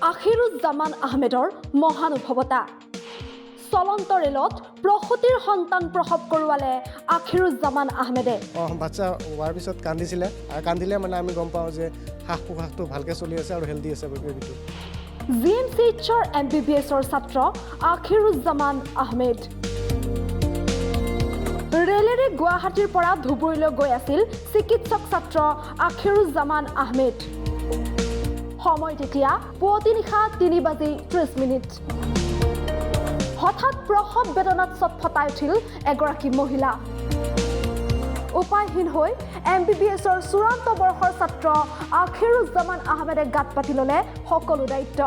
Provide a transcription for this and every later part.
আখিৰুজ্জামান আহমেদৰ মহানুভৱতা চলন্ত ৰেলত প্ৰসূতিৰ সন্তান প্ৰসৱ কৰোৱালে আখিৰুজ্জামান আহমেদে বাচ্চা হোৱাৰ পিছত কান্দিছিলে আৰু কান্দিলে মানে আমি গম পাওঁ যে শ্বাস প্ৰশ্বাসটো ভালকৈ চলি আছে আৰু হেল্ডি আছে বেবিটো জিএমচিএইচৰ MBBSৰ ছাত্ৰ আখিৰুজ্জামান আহমেদ ৰেলেৰে গুৱাহাটীৰ পৰা ধুবুৰীলৈ গৈ আছিল চিকিৎসক ছাত্ৰ আখিৰুজ্জামান আহমেদ সময় তেতিয়া পুৱতি নিশা 3:30 হঠাৎ প্ৰসৱ বেদনাত ছটফটাই উঠিল এগৰাকী মহিলা উপায়হীন হৈ MBBSৰ চূড়ান্ত বৰ্ষৰ ছাত্ৰ আখিৰুজ্জামান আহমেদে গাত পাতি ল'লে সকলো দায়িত্ব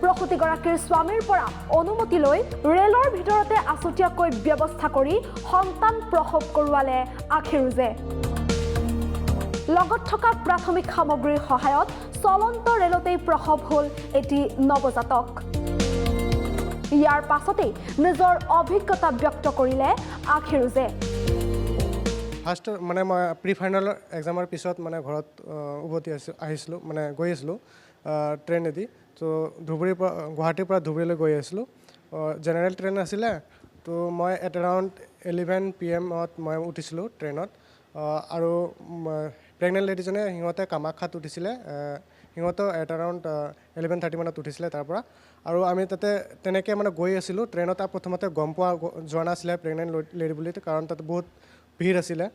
প্ৰসূতিগৰাকীৰ স্বামীৰ পৰা অনুমতি লৈ ৰেলৰ ভিতৰতে আছুতীয়াকৈ ব্যৱস্থা কৰি সন্তান প্ৰসৱ কৰোৱালে আখিৰুজে লগত থকা প্ৰাথমিক সামগ্ৰীৰ সহায়ত চলন্ত ৰেলতেই প্ৰসৱ হ'ল এটি নৱজাতক ইয়াৰ পাছতেই নিজৰ অভিজ্ঞতা ব্যক্ত কৰিলে আখিৰুজে ফাৰ্ষ্ট মানে মই প্ৰি ফাইনেল এক্সামৰ পিছত মানে ঘৰত উভতি আহিছিলোঁ মানে গৈ আছিলোঁ ট্ৰেইনেদি তো ধুবুৰীৰ পৰা গুৱাহাটীৰ পৰা ধুবুৰীলৈ গৈ আছিলোঁ জেনেৰেল ট্ৰেইন আছিলে তো মই এট এৰাউণ্ড 11 PM মই উঠিছিলোঁ ট্ৰেইনত আৰু প্ৰেগনেণ্ট লেডিজনে সিহঁতে কামাখ্যাত উঠিছিলে সিহঁতেও এট এৰাউণ্ড 11:30 মানত উঠিছিলে তাৰ পৰা আৰু আমি তাতে তেনেকৈ মানে গৈ আছিলোঁ ট্ৰেইনত প্ৰথমতে গম পোৱা যোৱা নাছিলে প্ৰেগনেণ্ট লেডি বুলি কাৰণ তাতে বহুত ভিৰ আছিলে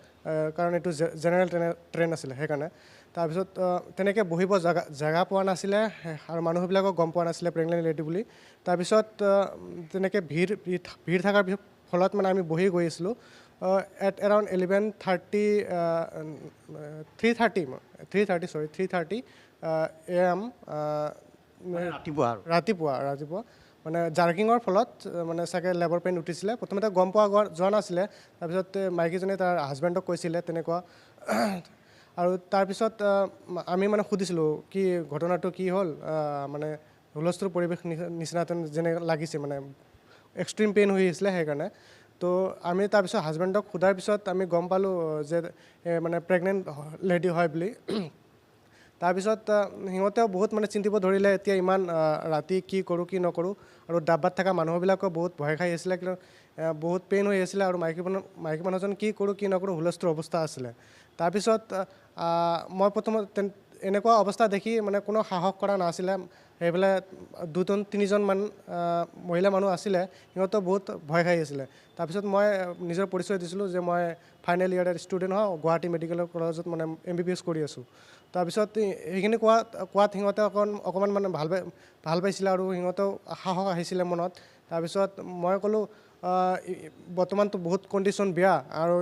কাৰণ এইটো জেনেৰেল ট্ৰেইন আছিলে সেইকাৰণে তাৰপিছত তেনেকৈ বহিব জেগা পোৱা নাছিলে আৰু মানুহবিলাকক গম পোৱা নাছিলে প্ৰেগনেণ্ট লেডি বুলি তাৰপিছত তেনেকৈ ভিৰ থকাৰ ফলত মানে আমি বহি গৈ আছিলোঁ এট এৰাউণ্ড 3:30 AM ৰাতিপুৱা মানে জাৰ্কিঙৰ ফলত মানে চাগে লেবাৰ পেইন উঠিছিলে প্ৰথমতে গম পোৱা যোৱা নাছিলে তাৰপিছত মাইকীজনে তাৰ হাজবেণ্ডক কৈছিলে তেনেকুৱা আৰু তাৰপিছত আমি মানে সুধিছিলোঁ কি ঘটনাটো কি হ'ল মানে হুলস্থুল পৰিৱেশ নিচিনা যেনে লাগিছে মানে এক্সট্ৰিম পেইন হৈ আহিছিলে সেইকাৰণে তো আমি তাৰপিছত হাজবেণ্ডক সোধাৰ পিছত আমি গম পালোঁ যে মানে প্ৰেগনেণ্ট লেডি হয় বুলি তাৰপিছত সিহঁতেও বহুত মানে চিন্তিব ধৰিলে এতিয়া ইমান ৰাতি কি কৰোঁ কি নকৰোঁ আৰু ডাব্বাত থকা মানুহবিলাকেও বহুত ভয় খাই আছিলে কিন্তু বহুত পেইন হৈ আছিলে আৰু মাইকী মানুহজন কি কৰোঁ কি নকৰোঁ হুলস্থুল অৱস্থা আছিলে তাৰপিছত মই প্ৰথমতে এনেকুৱা অৱস্থা দেখি মানে কোনো সাহস কৰা নাছিলে সেইফালে 2-3জনমান মহিলা মানুহ আছিলে সিহঁতেও বহুত ভয় খাই আছিলে তাৰপিছত মই নিজৰ পৰিচয় দিছিলোঁ যে মই ফাইনেল ইয়াৰৰ ষ্টুডেণ্ট হওঁ গুৱাহাটী মেডিকেল কলেজত মানে MBBS কৰি আছোঁ তাৰপিছত সেইখিনি কোৱাত সিহঁতে অকণমান মানে ভাল পাইছিলে আৰু সিহঁতেও সাহস আহিছিলে মনত তাৰপিছত মই ক'লোঁ বৰ্তমানতো বহুত কণ্ডিশ্যন বেয়া আৰু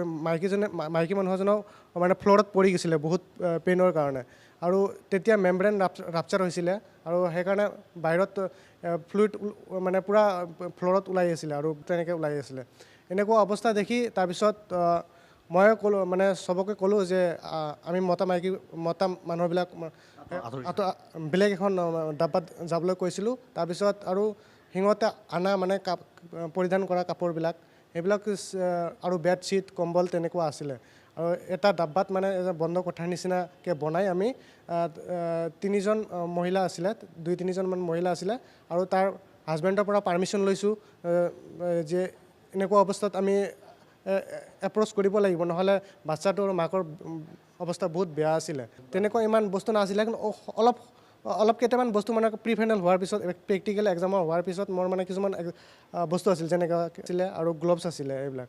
মাইকী মানুহজনেও মানে ফ্ল'ৰত পৰি গৈছিলে বহুত পেইনৰ কাৰণে আৰু তেতিয়া মেমব্ৰেন ৰাপচাৰ হৈছিলে আৰু সেইকাৰণে বাহিৰত ফ্লুইড মানে পূৰা ফ্ল'ৰত ওলাই আছিলে আৰু তেনেকৈ ওলাই আছিলে এনেকুৱা অৱস্থা দেখি তাৰপিছত মই ক'লোঁ মানে চবকে ক'লোঁ যে আমি মতা মানুহবিলাক বেলেগ এখন ডাব্বাত যাবলৈ কৈছিলোঁ তাৰপিছত আৰু সিহঁতে আনা মানে পৰিধান কৰা কাপোৰবিলাক সেইবিলাক আৰু বেডশ্বীট কম্বল তেনেকুৱা আছিলে আৰু এটা ডাব্বাত মানে বন্ধ কোঠাৰ নিচিনাকৈ বনাই আমি 3জন মহিলা আছিলে 2-3জনমান মহিলা আছিলে আৰু তাৰ হাজবেণ্ডৰ পৰা পাৰ্মিশ্যন লৈছোঁ যে এনেকুৱা অৱস্থাত আমি এপ্ৰ'চ কৰিব লাগিব নহ'লে বাচ্চাটো আৰু মাকৰ অৱস্থা বহুত বেয়া আছিলে তেনেকুৱা ইমান বস্তু নাছিলে কিন্তু অলপ কেইটামান বস্তু মানে প্ৰি ফাইনেল হোৱাৰ পিছত প্ৰেক্টিকেল এক্সামৰ হোৱাৰ পিছত মোৰ মানে কিছুমান বস্তু আছিল যেনেকৈ আছিলে আৰু গ্ল'ভছ আছিলে এইবিলাক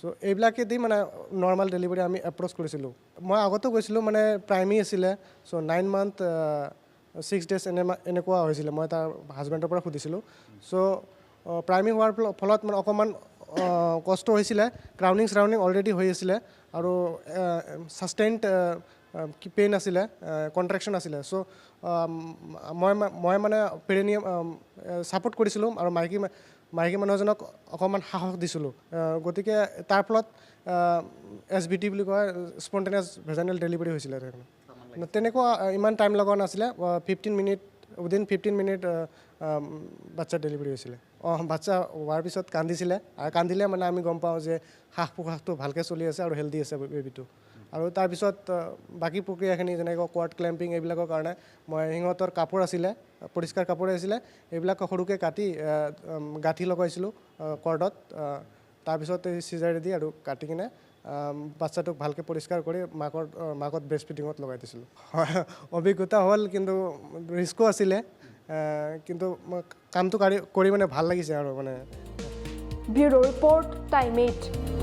চ' এইবিলাকেদি মানে নৰ্মেল ডেলিভাৰী আমি এপ্ৰ'চ কৰিছিলোঁ মই আগতো গৈছিলোঁ মানে প্ৰাইমেৰী আছিলে চ' 9 month 6 days এনেকুৱা হৈছিলে মই তাৰ হাজবেণ্ডৰ পৰা সুধিছিলোঁ চ' প্ৰাইমেৰী হোৱাৰ ফলত মানে অকণমান কষ্ট হৈছিলে ক্ৰাউনিং অলৰেডি হৈ আছিলে আৰু ছাষ্টেইণ্ড পেইন আছিলে কণ্ট্ৰেকশ্যন আছিলে চ' মই মানে পেৰিনিয়াম ছাপোৰ্ট কৰিছিলোঁ আৰু মাইকী মানুহজনক অকণমান সাহস দিছিলোঁ গতিকে তাৰ ফলত SVT বুলি কয় স্পণ্টেনিয়াছ ভেজাইনেল ডেলিভাৰী হৈছিলে তেনেকুৱা ইমান টাইম লগা নাছিলে 15 minute উইদিন 15 minute বাচ্চা ডেলিভাৰী হৈছিলে বাচ্চা হোৱাৰ পিছত কান্দিছিলে আৰু কান্দিলে মানে আমি গম পাওঁ যে শ্বাস প্ৰশ্বাসটো ভালকৈ চলি আছে আৰু হেল্ডি আছে বেবিটো আৰু তাৰপিছত বাকী প্ৰক্ৰিয়াখিনি যেনেকৈ কোৱাৰ্ড ক্লেম্পিং এইবিলাকৰ কাৰণে মই সিহঁতৰ কাপোৰ আছিলে পৰিষ্কাৰ কাপোৰ আছিলে এইবিলাক সৰুকৈ কাটি গাঁঠি লগাইছিলোঁ কৰ্ডত তাৰপিছত এই চিজাৰেদি আৰু কাটি কিনে বাচ্চাটোক ভালকৈ পৰিষ্কাৰ কৰি মাকত ব্ৰেষ্ট ফিডিঙত লগাই দিছিলোঁ অভিজ্ঞতা হ'ল কিন্তু ৰিস্কো আছিলে কিন্তু কামটো কৰি মানে ভাল লাগিছে আৰু মানে ব্যুৰো ৰিপৰ্ট টাইম 8